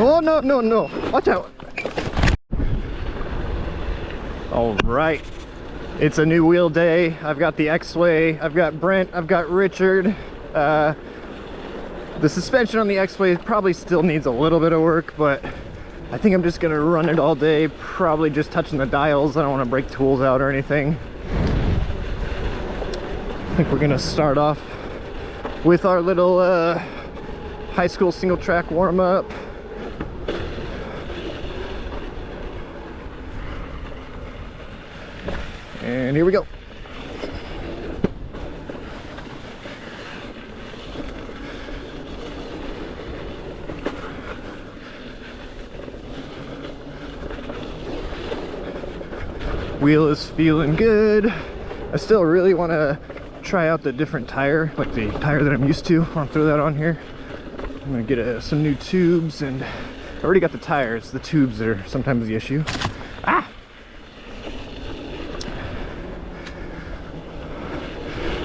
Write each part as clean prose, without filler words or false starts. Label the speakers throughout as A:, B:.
A: Oh, no, no, no. Watch out. All right. It's a new wheel day. I've got the Xway. I've got Brent. I've got Richard. The suspension on the Xway probably still needs a little bit of work, but I think I'm just gonna run it all day, probably just touching the dials. I don't want to break tools out or anything. I think we're gonna start off with our little high school single track warm-up. And here we go. Wheel is feeling good. I still really want to try out the different tire, like the tire that I'm used to. I'll throw that on here. I'm gonna get some new tubes, and I already got the tires. The tubes are sometimes the issue. Ah!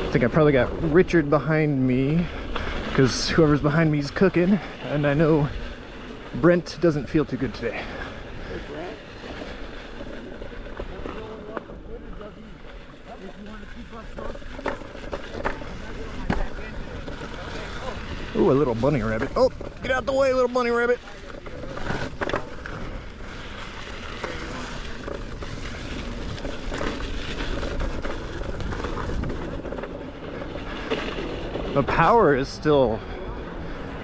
A: I think I probably got Richard behind me, because whoever's behind me is cooking, and I know Brent doesn't feel too good today. Ooh, a little bunny rabbit. Oh, get out the way, little bunny rabbit. The power is still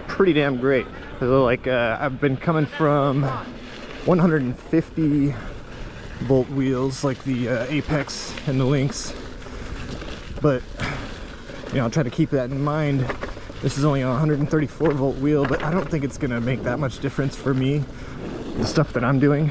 A: pretty damn great. So like I've been coming from 150 volt wheels, like the Apex and the Lynx, but you know, I'll try to keep that in mind. This is only a 134 volt wheel, but I don't think it's gonna make that much difference for me, the stuff that I'm doing.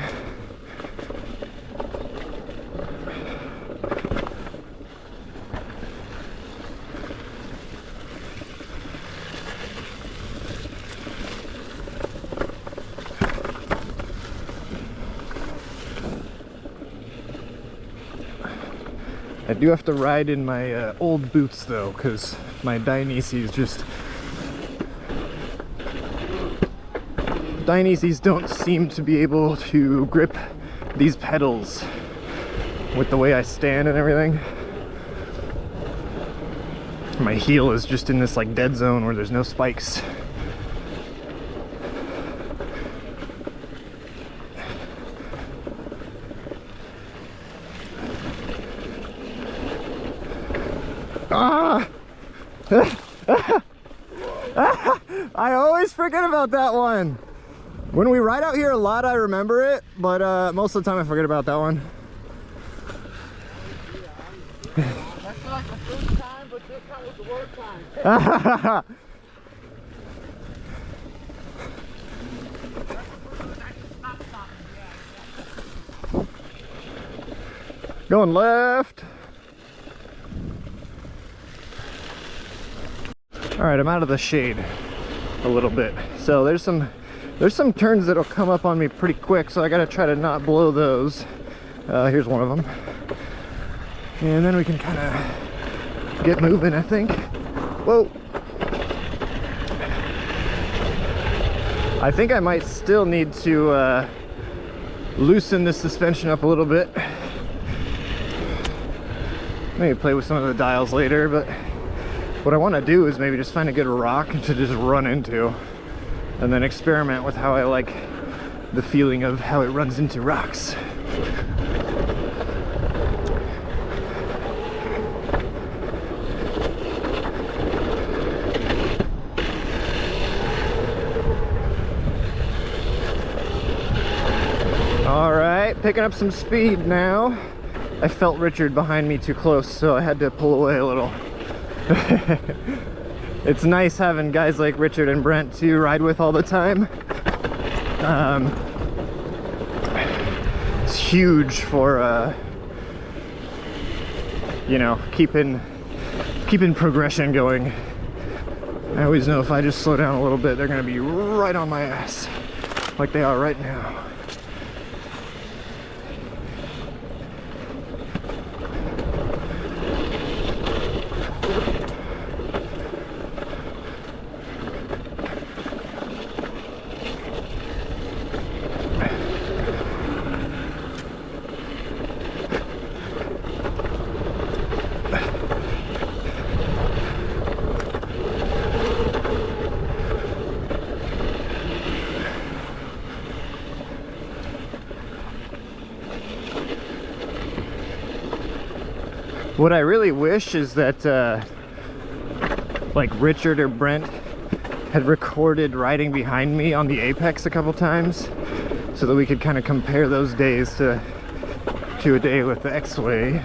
A: I do have to ride in my old boots though, because my Dionysies don't seem to be able to grip these pedals with the way I stand and everything. My heel is just in this like dead zone where there's no spikes. Ah! I always forget about that one. When we ride out here a lot, I remember it, but most of the time I forget about that one.
B: That's like the first time, but this time was the worst time.
A: Going left. All right, I'm out of the shade a little bit. So there's some turns that'll come up on me pretty quick, so I gotta try to not blow those. Here's one of them. And then we can kind of get moving, I think. Whoa. I think I might still need to loosen the suspension up a little bit. Maybe play with some of the dials later, but what I want to do is maybe just find a good rock to just run into, and then experiment with how I like the feeling of how it runs into rocks. All right, picking up some speed now. I felt Richard behind me too close, so I had to pull away a little. It's nice having guys like Richard and Brent to ride with all the time. It's huge for you know, keeping progression going. I always know if I just slow down a little bit, they're gonna be right on my ass, like they are right now. What I really wish is that like Richard or Brent had recorded riding behind me on the Apex a couple times so that we could kind of compare those days to a day with the Xway.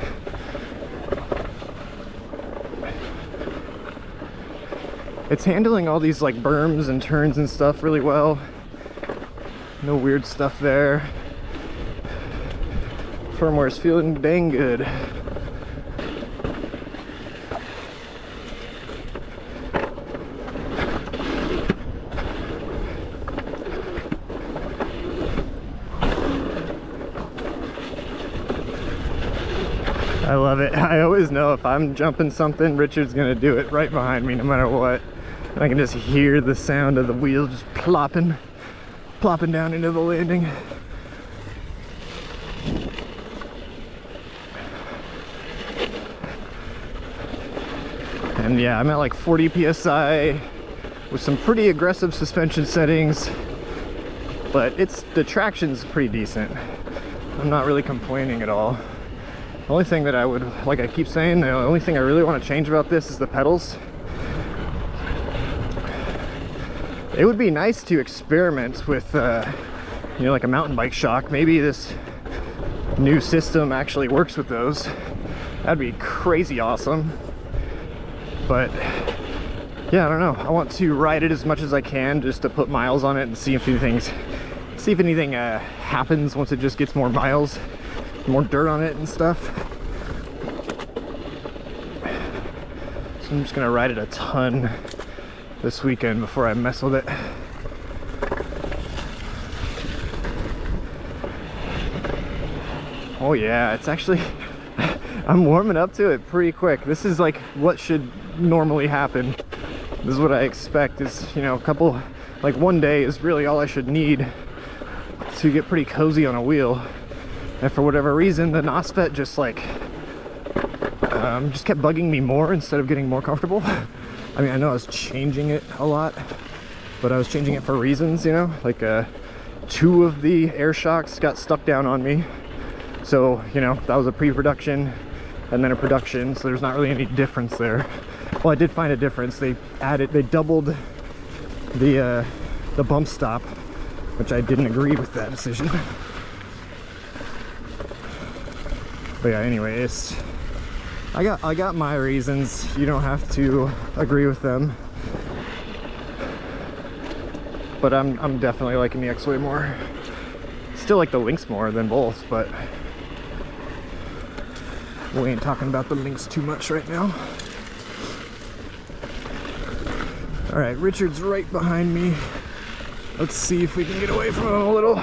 A: It's handling all these like berms and turns and stuff really well. No weird stuff there. Firmware's feeling dang good. I love it. I always know if I'm jumping something, Richard's gonna do it right behind me no matter what. And I can just hear the sound of the wheels just plopping down into the landing. And yeah, I'm at like 40 PSI with some pretty aggressive suspension settings, but the traction's pretty decent. I'm not really complaining at all. The only thing that I would, like I keep saying, the only thing I really want to change about this is the pedals. It would be nice to experiment with, you know, like a mountain bike shock. Maybe this new system actually works with those. That'd be crazy awesome. But yeah, I don't know. I want to ride it as much as I can just to put miles on it and see if anything happens once it just gets more miles, more dirt on it and stuff. So I'm just gonna ride it a ton this weekend before I mess with it. Oh yeah, it's actually I'm warming up to it pretty quick. This is like what should normally happen. This is what I expect is, you know, like one day is really all I should need to get pretty cozy on a wheel. And for whatever reason, the NOSFET just like just kept bugging me more instead of getting more comfortable. I mean, I know I was changing it a lot, but I was changing it for reasons, you know, like 2 of the air shocks got stuck down on me. So, you know, that was a pre-production and then a production, so there's not really any difference there. Well, I did find a difference. They doubled the bump stop, which I didn't agree with that decision. But yeah, anyway, I got my reasons. You don't have to agree with them. But I'm definitely liking the Xway more. Still like the Lynx more than both, but we ain't talking about the Lynx too much right now. All right, Richard's right behind me. Let's see if we can get away from him a little.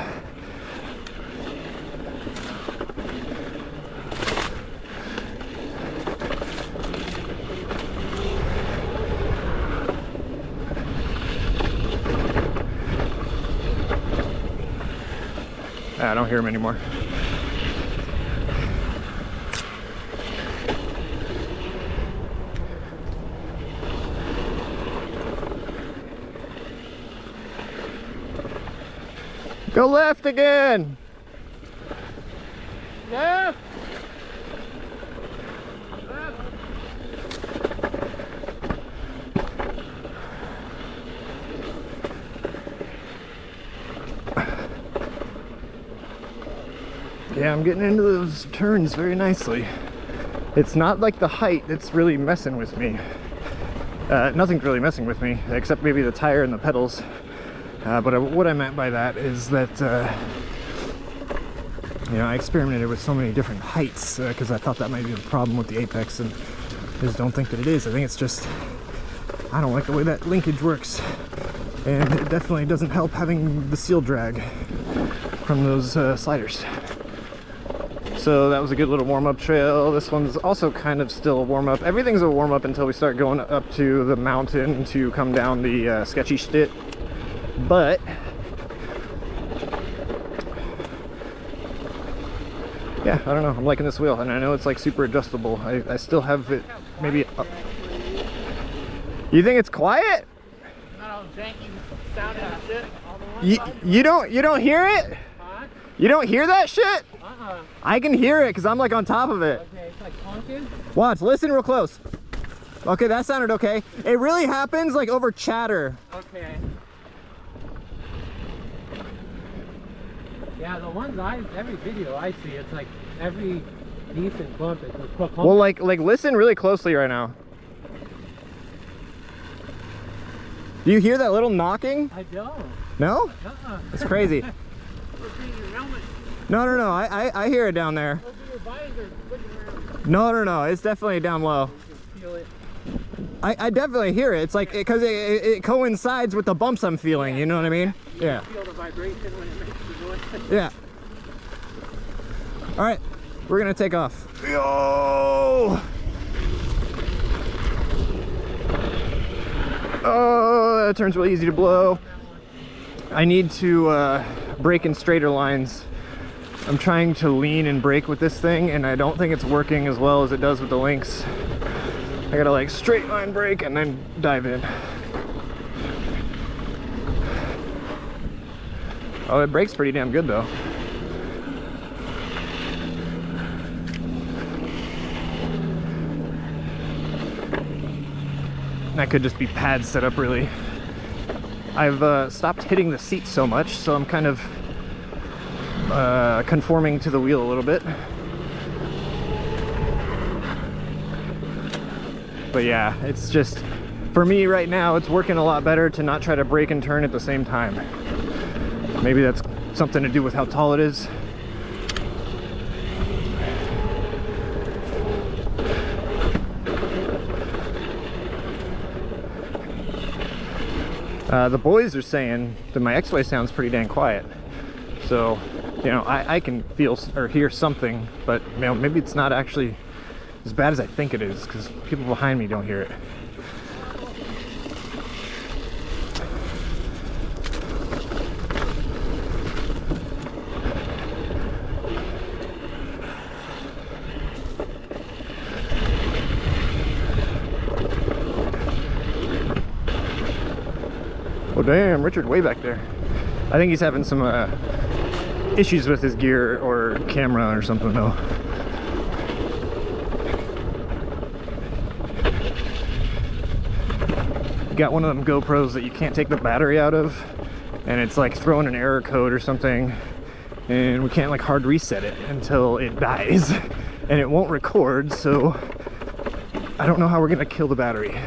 A: I don't hear him anymore. Go left again.
B: Left.
A: Yeah, I'm getting into those turns very nicely. It's not like the height that's really messing with me. Nothing's really messing with me, except maybe the tire and the pedals. But what I meant by that is that, you know, I experimented with so many different heights because I thought that might be the problem with the Apex, and I just don't think that it is. I think it's just, I don't like the way that linkage works. And it definitely doesn't help having the seal drag from those sliders. So that was a good little warm-up trail. This one's also kind of still a warm-up. Everything's a warm-up until we start going up to the mountain to come down the sketchy shit. But yeah, I don't know. I'm liking this wheel, and I know it's like super adjustable. I still have it maybe up. You think it's quiet?
B: Not all janky sound and shit. All the one
A: You don't hear it?
B: Huh?
A: You don't hear that shit?
B: Uh-uh.
A: I can hear it because I'm like on top of it.
B: Okay, it's like Like honking?
A: Watch, listen real close. Okay, that sounded okay. It really happens like over chatter.
B: Okay. Yeah, the ones every video I see, it's like every decent bump is a quick honk.
A: Well, like listen really closely right now. Do you hear that little knocking?
B: I don't.
A: No? It's crazy. No, I hear it down there. No, it's definitely down low. I definitely hear it. It's like, because it coincides with the bumps I'm feeling, you know what I mean? Yeah.
B: Feel the vibration when it makes the noise.
A: Yeah. All right, we're gonna take off. Yo! Oh, that turns really easy to blow. I need to brake in straighter lines. I'm trying to lean and brake with this thing, and I don't think it's working as well as it does with the Lynx. I gotta like straight line brake and then dive in. Oh, it brakes pretty damn good though. That could just be pad setup, really. I've stopped hitting the seat so much, so I'm kind of conforming to the wheel a little bit. But yeah, it's just, for me right now, it's working a lot better to not try to brake and turn at the same time. Maybe that's something to do with how tall it is. The boys are saying that my Xway sounds pretty dang quiet. So, you know, I can feel or hear something, but you know, maybe it's not actually as bad as I think it is, because people behind me don't hear it. Oh damn, Richard way back there. I think he's having some issues with his gear or camera or something though. You got one of them GoPros that you can't take the battery out of, and it's like throwing an error code or something, and we can't like hard reset it until it dies, and it won't record, so I don't know how we're gonna kill the battery.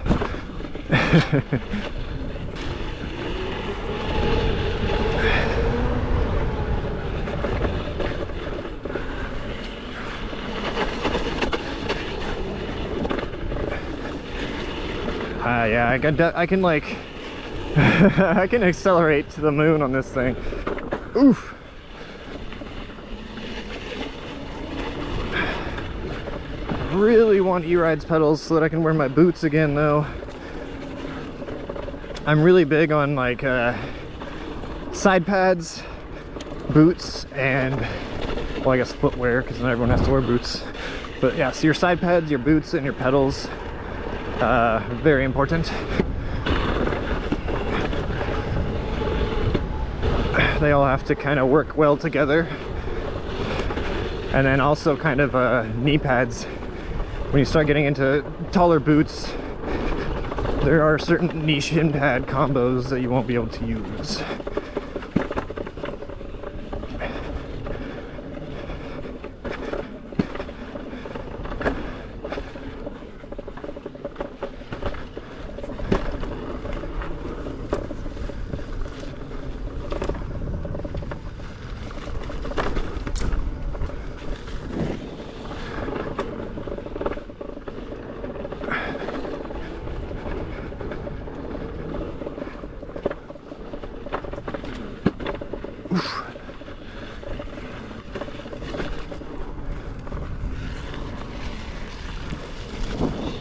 A: Yeah, I can like I can accelerate to the moon on this thing. Oof. I really want E-Ride's pedals so that I can wear my boots again though. I'm really big on like side pads, boots, and well, I guess footwear, because not everyone has to wear boots. But yeah, so your side pads, your boots, and your pedals, very important. They all have to kind of work well together. And then also kind of knee pads. When you start getting into taller boots, there are certain knee shin pad combos that you won't be able to use.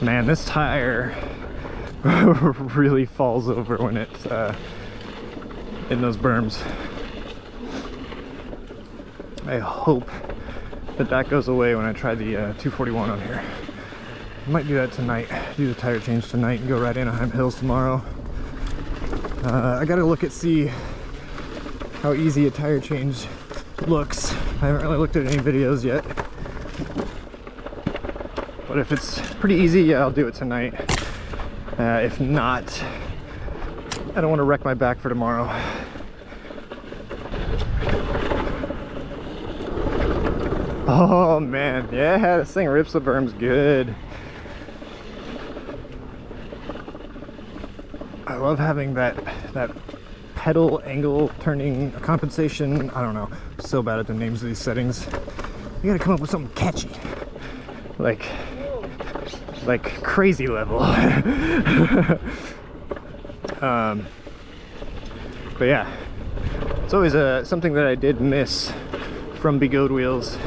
A: Man, this tire really falls over when it's in those berms. I hope that that goes away when I try the 241 on here. I might do that tonight, do the tire change tonight and go right Anaheim Hills tomorrow. I gotta look at see how easy a tire change looks. I haven't really looked at any videos yet. But if it's pretty easy, yeah, I'll do it tonight. If not, I don't want to wreck my back for tomorrow. Oh man, yeah, this thing rips the berms good. I love having that pedal angle turning compensation. I don't know, I'm so bad at the names of these settings. You gotta come up with something catchy, like crazy level. But yeah, it's always something that I did miss from Begode wheels.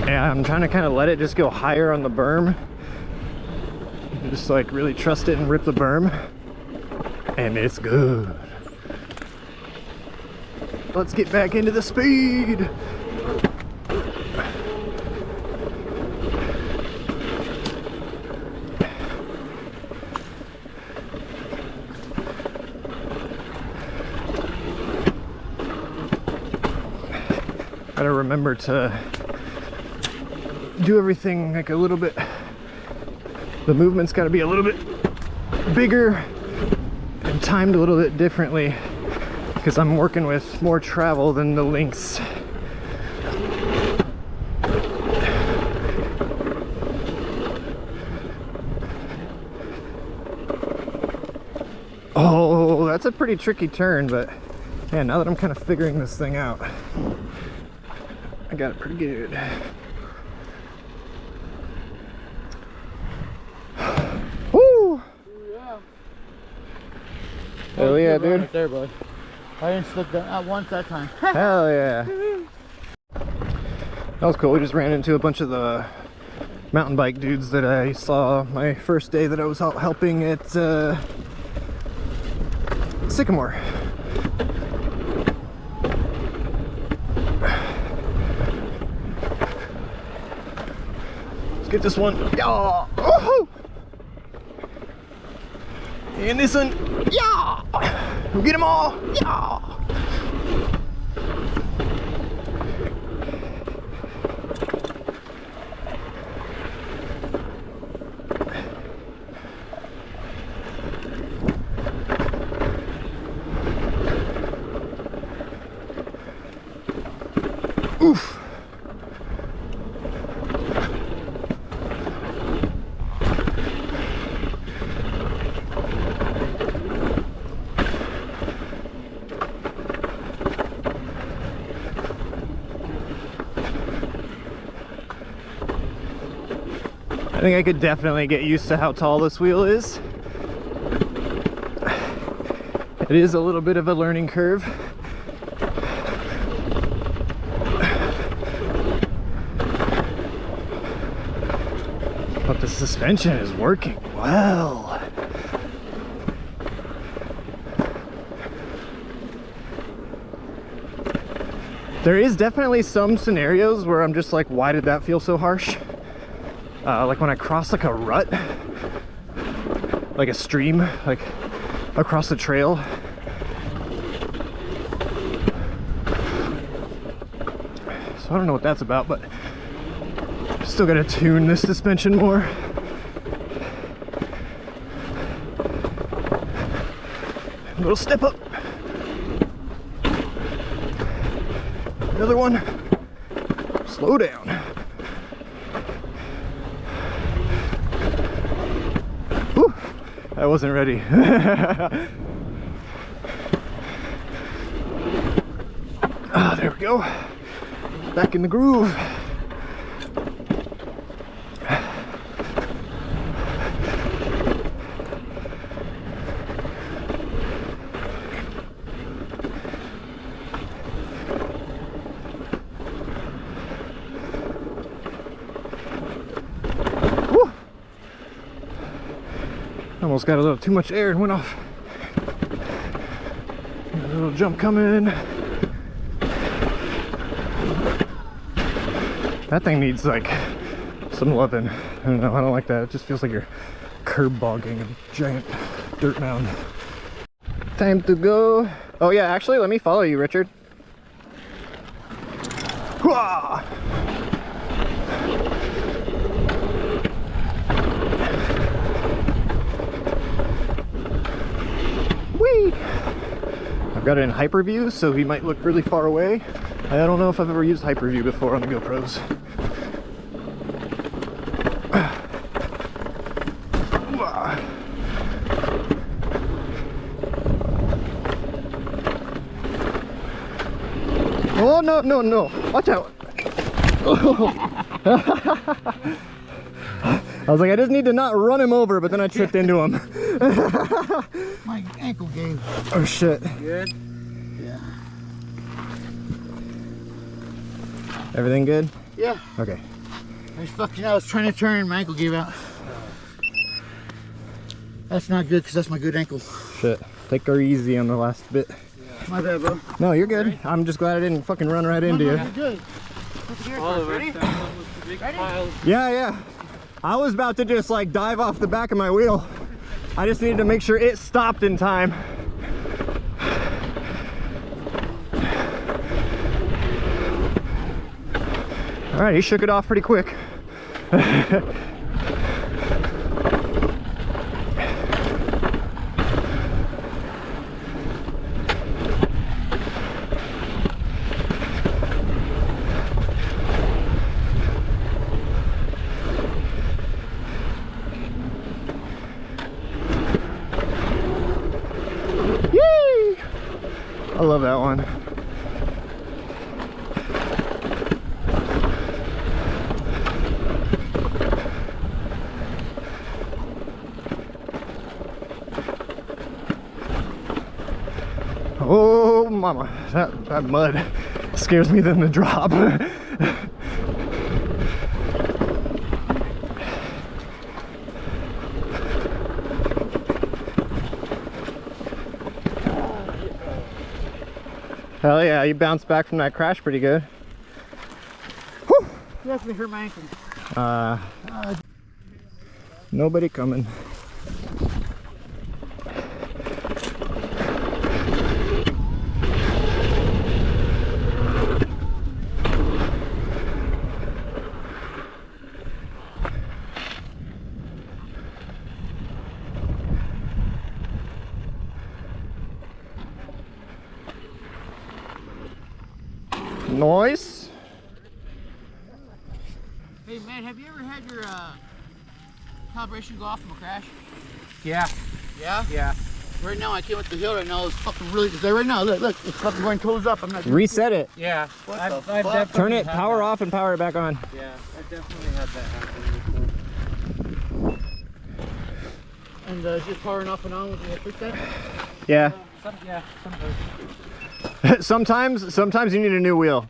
A: Yeah, I'm trying to kind of let it just go higher on the berm. Just like really trust it and rip the berm. And it's good. Let's get back into the speed. Gotta remember to do everything like a little bit, the movement's got to be a little bit bigger and timed a little bit differently, because I'm working with more travel than the links. Oh, that's a pretty tricky turn, but yeah, now that I'm kind of figuring this thing out, I got it pretty good. Woo!
B: Yeah.
A: Hell yeah, dude.
B: Right there, bud. I didn't slip down not once that time.
A: Hell yeah. That was cool. We just ran into a bunch of the mountain bike dudes that I saw my first day that I was helping at Sycamore. Let's get this one. Yeah. Oh! And this one. Yeah. We'll get them all. Yeah. Oof. I think I could definitely get used to how tall this wheel is. It is a little bit of a learning curve. But the suspension is working well. There is definitely some scenarios where I'm just like, why did that feel so harsh? Like when I cross like a rut, like a stream, like across the trail. So I don't know what that's about, but still gotta tune this suspension more. A little step up. Another one. Slow down. Whew, I wasn't ready. Ah, there we go. Back in the groove. Almost got a little too much air and went off. Got a little jump coming. That thing needs like some loving. I don't know, I don't like that. It just feels like you're curb bogging a giant dirt mound. Time to go. Oh yeah, actually, let me follow you, Richard. Hwah! Whee! I've got it in hyperview, so he might look really far away. I don't know if I've ever used hyperview before on the GoPros. Oh, no, no, no. Watch out. I was like, I just need to not run him over, but then I tripped into him.
B: My ankle gave.
A: Oh, shit.
B: Good? Yeah.
A: Everything good?
B: Yeah.
A: Okay.
B: I was trying to turn, my ankle gave out. That's not good because that's my good ankle.
A: Shit. Take her easy on the last bit.
B: My bad, bro.
A: No, you're good. I'm just glad I didn't fucking run right into you.
B: You're good.
C: All of
B: Ready?
C: it. That was the big pile.
A: Yeah, yeah. I was about to just like dive off the back of my wheel. I just needed to make sure it stopped in time. All right, he shook it off pretty quick. Yay! I love that one. Oh mama, that mud scares me than the drop. Hell yeah, you bounced back from that crash pretty good. Whew.
B: You have to hurt my ankle.
A: Nobody coming. Noise.
B: Hey man, have you ever had your calibration go off from a crash?
C: Yeah.
B: Yeah?
C: Yeah.
B: Right now I came up the hill right now, it's fucking really, cause right now, look, it's fucking going toes up. I'm not
A: Reset it.
C: Yeah.
B: What
C: I've
B: the fuck?
C: definitely
A: Turn it
C: had
A: power
C: that.
A: off and power it back on.
C: Yeah, I definitely had that happen before.
B: And just powering off and on with the fix that?
A: Yeah.
C: Sometimes.
A: Sometimes you need a new wheel.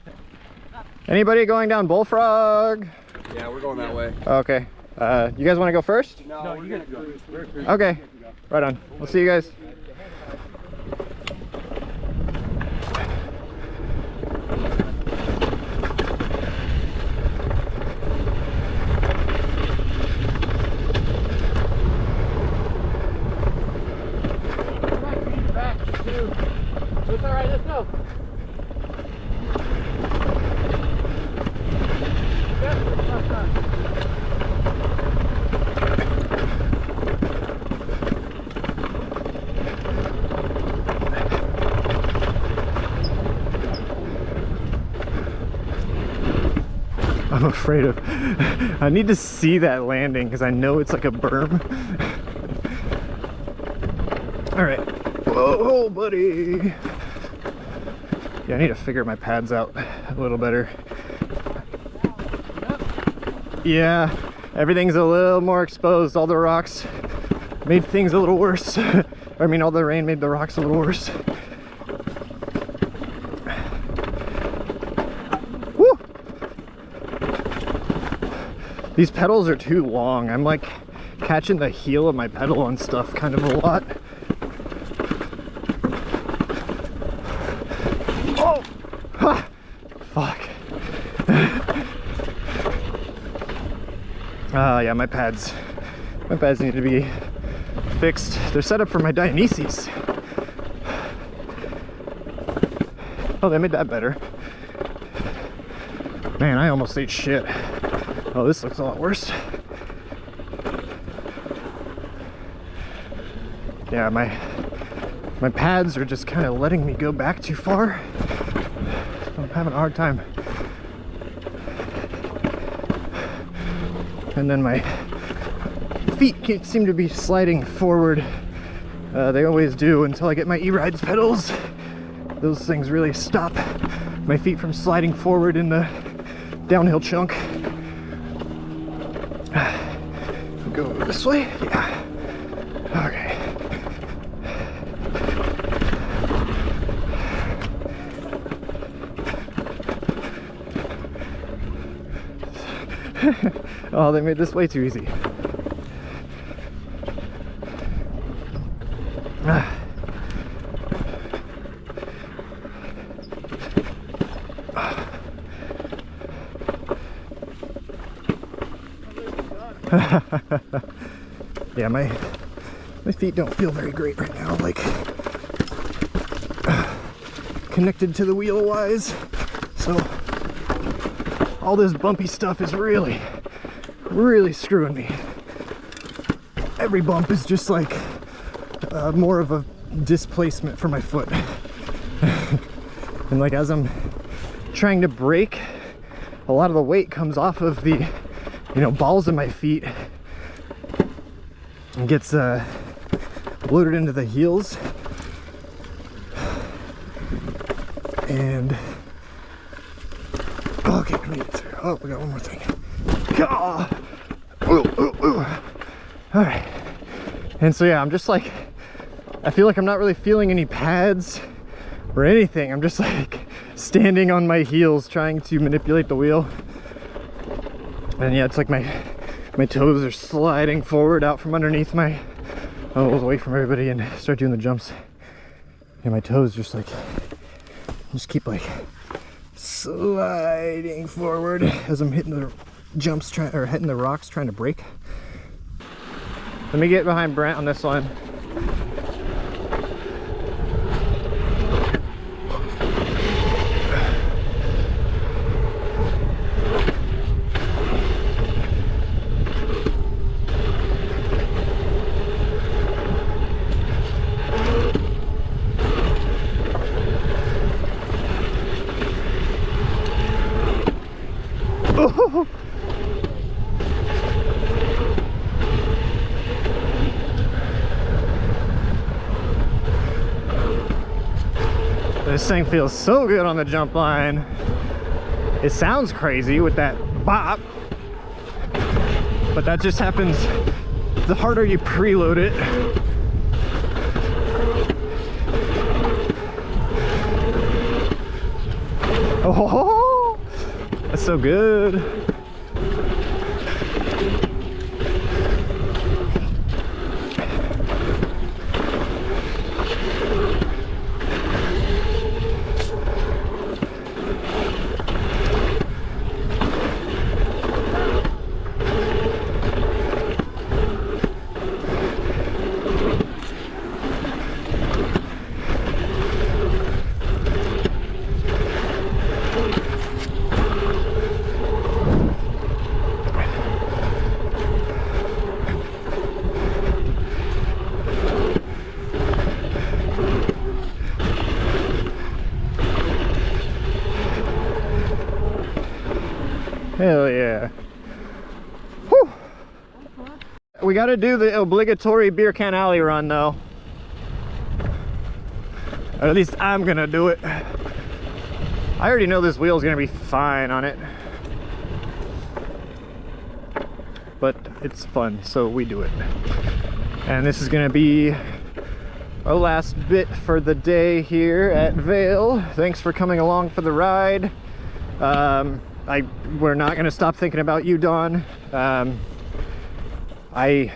A: Anybody going down Bullfrog?
D: Yeah, we're going that way.
A: Okay. You guys want to go first?
C: No, you gotta go.
A: Okay. Right on. We'll see you guys.
B: It's alright, let's go.
A: I'm afraid of. I need to see that landing because I know it's like a berm. All right. Whoa, buddy. Yeah, I need to figure my pads out a little better. Yeah, everything's a little more exposed. All the rocks made things a little worse. I mean, all the rain made the rocks a little worse. Woo! These pedals are too long. I'm like catching the heel of my pedal on stuff kind of a lot. Oh! Ha! Fuck. Yeah, my pads My pads need to be fixed. They're set up for my Dionysies. Oh, they made that better. Man, I almost ate shit. Oh, this looks a lot worse. Yeah, my pads are just kind of letting me go back too far. I'm having a hard time. And then my feet can't seem to be sliding forward. They always do until I get my E-Rides pedals. Those things really stop my feet from sliding forward in the downhill chunk. Go this way? Yeah. Okay. Oh, they made this way too easy. Yeah, my feet don't feel very great right now, like connected to the wheel wise. So all this bumpy stuff is really screwing me. Every bump is just like more of a displacement for my foot. And like as I'm trying to brake, a lot of the weight comes off of the, you know, balls of my feet and gets loaded into the heels. And okay, we made it through. Oh, we got one more thing. Oh. All right. And so yeah, I'm just like, I feel like I'm not really feeling any pads or anything. I'm just like standing on my heels trying to manipulate the wheel. And yeah, it's like my toes are sliding forward out from underneath my, oh, away from everybody and start doing the jumps. And my toes just like, just keep like sliding forward as I'm hitting the jumps, or hitting the rocks trying to brake. Let me get behind Brent on this one. Oh. This thing feels so good on the jump line. It sounds crazy with that bop, but that just happens the harder you preload it. Oh, that's so good. Hell yeah. Whew. We got to do the obligatory beer can alley run though. Or at least I'm gonna do it. I already know this wheel's gonna be fine on it, but it's fun, so we do it. And this is gonna be our last bit for the day here at Vail. Thanks for coming along for the ride. We're not gonna stop thinking about you, Dawn. I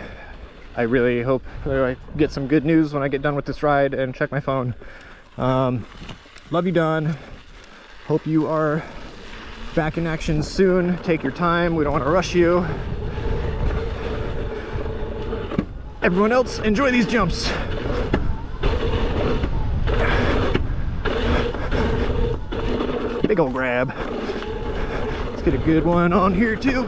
A: really hope I get some good news when I get done with this ride and check my phone. Love you, Dawn. Hope you are back in action soon. Take your time. We don't want to rush you. Everyone else, enjoy these jumps. Big old grab. Let's get a good one on here too.